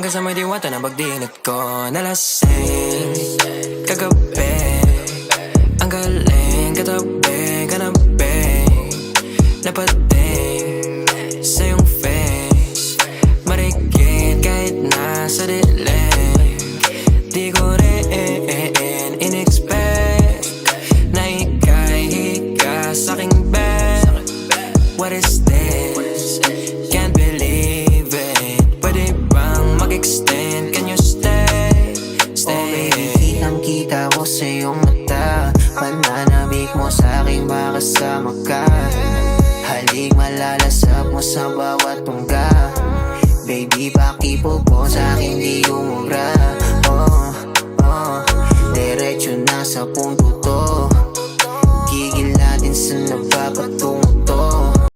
Hanggang sa may diwata na pagdinat ko. Nalasing kagabi, ang galing katabi, kanabi, napating sa iyong face. Marikit kahit nasa dilim. Di ko rin in-expect na ika'y higa sa'king bed. What is this? Can't believe it. Pwede bang mag-extend? Can you stay? Stay. Oh baby, kitang-kita ko sa iyong mata. Pananamig mo sa'king makasama ka. Halik malalasap mo sa bawat tungga. Baby, pakipo po sa'kin di umubra. Diretso na sa punto to. Gigil natin sa napapatungo.